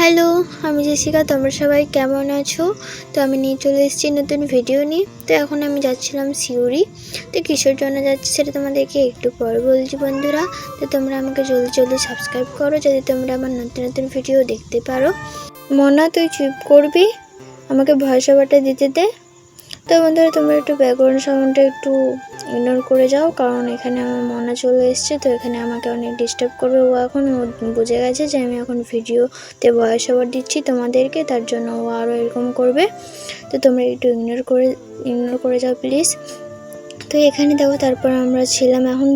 Hello, আমি Jessica. তোমরা সবাই কেমন আছো? তো আমি নিয়ে চলে এসেছি নতুন ভিডিও নিয়ে। তো এখন আমি যাচ্ছিলাম সিউড়ি। তো কিসের জন্য যাচ্ছি সেটা তোমাদেরকে একটু পর বলছি বন্ধুরা। তো তোমরা আমাকে জলদি জলদি সাবস্ক্রাইব করো যাতে তোমরা আমার নতুন নতুন ভিডিও দেখতে পারো। মনা, তুই চুপ করবি, আমাকে ভয়েস ওভারটা দিতে দে। তো বন্ধুরা, তোমরা একটু ব্যাকগ্রাউন্ড সাউন্ডটা একটু ইগনোর করে যাও, কারণ এখানে আমার মনা চলে এসছে। তো এখানে আমাকে অনেক ডিস্টার্ব করবে। ও এখন বুঝে গেছে যে আমি এখন ভিডিওতে ভয়েস ওভার দিচ্ছি তোমাদেরকে, তার জন্য ও আরও এরকম করবে। তো তোমরা একটু ইগনোর করে যাও প্লিজ। তো এখানে দেখো, তারপর আমরা ছিলাম এখন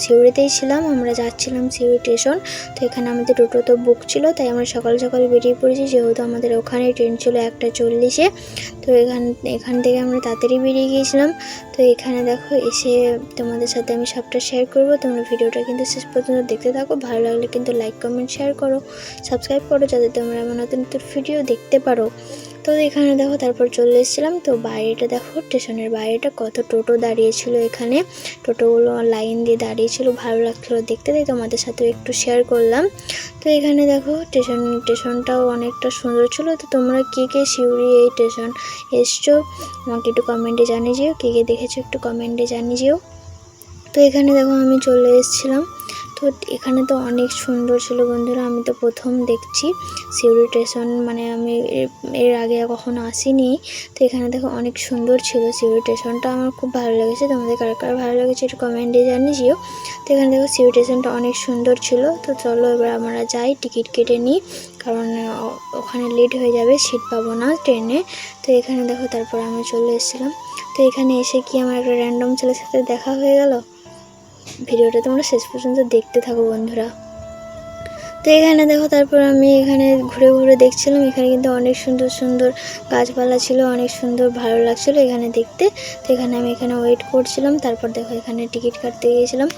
সিউড়িতেই ছিলাম, আমরা যাচ্ছিলাম সিউড়ি স্টেশন। তো এখানে আমাদের টোটো তো বুক ছিল, তাই আমরা সকাল সকাল বেরিয়ে পড়েছি, যেহেতু আমাদের ওখানে ট্রেন ছিল 1:40-এ। তো এখান থেকে আমরা তাড়াতাড়ি বেরিয়ে গিয়েছিলাম। তো এখানে দেখো এসে তোমাদের সাথে আমি সবটা শেয়ার করব। তোমরা ভিডিওটা কিন্তু শেষ পর্যন্ত দেখতে থাকো। ভালো লাগলে কিন্তু লাইক কমেন্ট শেয়ার করো, সাবস্ক্রাইব করো যাতে তোমরা আমার নতুন নতুন ভিডিও দেখতে পারো। তো এখানে দেখো তারপর চলে এসেছিলাম। তো বাইরেটা দেখো, স্টেশনের বাইরেটা কত টোটো দাঁড়িয়েছিল। এখানে টোটোগুলো লাইন দিয়ে দাঁড়িয়েছিল, ভালো লাগছিলো দেখতে, তাই তোমাদের সাথেও একটু শেয়ার করলাম। তো এখানে দেখো স্টেশনটাও অনেকটা সুন্দর ছিল। তো তোমরা কে সিউড়ি এই স্টেশন এসছো আমাকে একটু কমেন্টে জানিয়ে যেও, কে দেখেছো একটু কমেন্টে জানিয়ে যেও। তো এখানে দেখো আমি চলে এসেছিলাম। তো এখানে তো অনেক সুন্দর ছিল বন্ধুরা, আমি তো প্রথম দেখছি সিউড়ি স্টেশন, মানে আমি এর আগে কখনো আসিনি। তো এখানে দেখো অনেক সুন্দর ছিল সিউড়ি স্টেশনটা, আমার খুব ভালো লেগেছে। তোমাদের কার কার ভালো লেগেছে একটু কমেন্টে জানিয়েও। তো এখানে দেখো সিউড়ি স্টেশনটা অনেক সুন্দর ছিল। তো চলো এবার আমরা যাই, টিকিট কেটে নিই, কারণ ওখানে লেট হয়ে যাবে, সিট পাবো না ট্রেনে। তো এখানে দেখো তারপর আমি চলে এসেছিলাম। তো এখানে এসে কি আমার একটা র্যান্ডম ছেলের সাথে দেখা হয়ে গেল। ভিডিওটা তোমরা শেষ পর্যন্ত দেখতে থাকো বন্ধুরা। তো এখানে দেখো তারপর আমি এখানে ঘুরে ঘুরে দেখছিলাম। এখানে কিন্তু অনেক সুন্দর সুন্দর গাছপালা ছিল, অনেক সুন্দর ভালো লাগছিলো এখানে দেখতে। তো এখানে আমি এখানে ওয়েট করছিলাম। তারপর দেখো এখানে টিকিট কাটতে গিয়েছিলাম।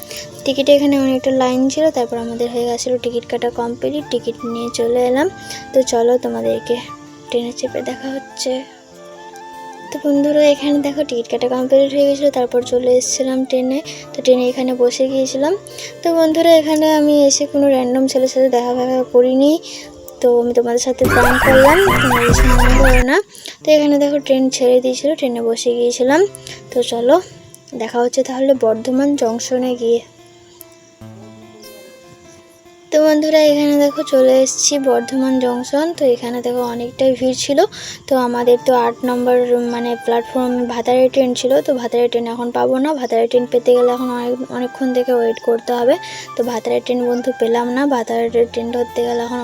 টিকিটে এখানে অনেকটা লাইন ছিল, তারপর আমাদের হয়ে গেছিলো টিকিট কাটা কমপ্লিট। টিকিট নিয়ে চলে এলাম। তো চলো তোমাদেরকে ট্রেনে চেপে দেখা হচ্ছে। তো বন্ধুরা, এখানে দেখো টিকিট কাটা কমপ্লিট হয়ে গেছিলো, তারপর চলে এসেছিলাম ট্রেনে। তো ট্রেনে এখানে বসে গিয়েছিলাম। তো বন্ধুরা, এখানে আমি এসে কোনো র্যান্ডম ছেলের সাথে দেখা করিনি। তো আমি তোমাদের সাথে প্ল্যান করলাম, তোমরা কিছু মনে করো না। তো এখানে দেখো ট্রেন ছেড়ে দিয়েছিলো, ট্রেনে বসে গিয়েছিলাম। তো চলো দেখা হচ্ছে তাহলে বর্ধমান জংশনে গিয়ে। তো বন্ধুরা, এখানে দেখো চলে এসেছি বর্ধমান জংশন। তো এখানে দেখো অনেকটাই ভিড় ছিল। তো আমাদের তো 8 নম্বর মানে প্ল্যাটফর্মে ভাতারে ট্রেন ছিল। তো ভাতারে ট্রেন এখন পাবো না, ভাতারে ট্রেন পেতে গেলে এখন অনেকক্ষণ থেকে ওয়েট করতে হবে। তো ভাতারে ট্রেন বন্ধু পেলাম না, ভাতারে ট্রেন ধরতে গেলে এখন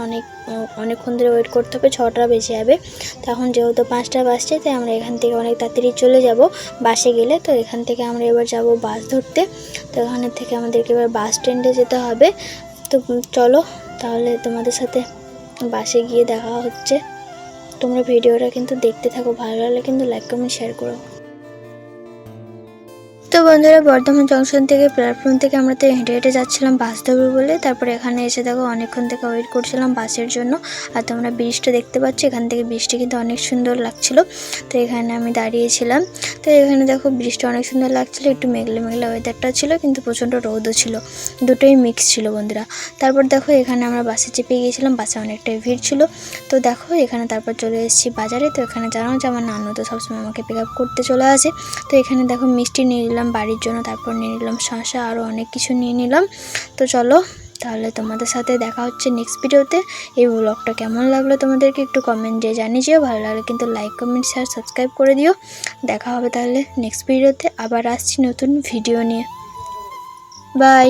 অনেকক্ষণ ধরে ওয়েট করতে হবে, 6টা বেজে যাবে। তো এখন যেহেতু 5টা বাজছে, তাই আমরা এখান থেকে অনেক তাড়াতাড়ি চলে যাব বাসে গেলে। তো এখান থেকে আমরা এবার যাব বাস ধরতে। তো এখানে থেকে আমাদেরকে এবার বাস স্ট্যান্ডে যেতে হবে। তো চলো তাহলে তোমাদের সাথে বাসে গিয়ে দেখা হচ্ছে। তোমরা ভিডিওটা কিন্তু দেখতে থাকো, ভালো লাগলে কিন্তু লাইক কমেন্ট শেয়ার করো। তো বন্ধুরা, বর্ধমান জংশন থেকে প্ল্যাটফর্ম থেকে আমরা তো হেঁটে হেঁটে যাচ্ছিলাম বাস ধরবো বলে। তারপরে এখানে এসে দেখো অনেকক্ষণ থেকে ওয়েট করছিলাম বাসের জন্য। আর তোমরা ব্রিজটা দেখতে পাচ্ছ, এখান থেকে ব্রিজটা কিন্তু অনেক সুন্দর লাগছিল। তো এখানে আমি দাঁড়িয়েছিলাম। তো এখানে দেখো ব্রিজটা অনেক সুন্দর লাগছিলো, একটু মেঘলা মেঘলা ওয়েদারটা ছিল, কিন্তু প্রচণ্ড রোদও ছিল, দুটোই মিক্স ছিল বন্ধুরা। তারপর দেখো এখানে আমরা বাসে চেপে গিয়েছিলাম, বাসে অনেকটাই ভিড় ছিল। তো দেখো এখানে তারপর চলে এসেছি বাজারে। তো এখানে জানো যে আমার নানু তো সবসময় আমাকে পিক আপ করতে চলে আসে। তো এখানে দেখো মিষ্টি নিয়ে নিলাম বাড়ির জন্য, তারপর নিয়ে নিলাম শসা, আরও অনেক কিছু নিয়ে নিলাম। তো চলো তাহলে তোমাদের সাথে দেখা হচ্ছে নেক্সট ভিডিওতে। এই ব্লগটা কেমন লাগলো তোমাদেরকে একটু কমেন্টে জানিয়ে যেও, ভালো লাগলে কিন্তু লাইক কমেন্ট শেয়ার সাবস্ক্রাইব করে দিও। দেখা হবে তাহলে নেক্সট ভিডিওতে, আবার আসছি নতুন ভিডিও নিয়ে। বাই।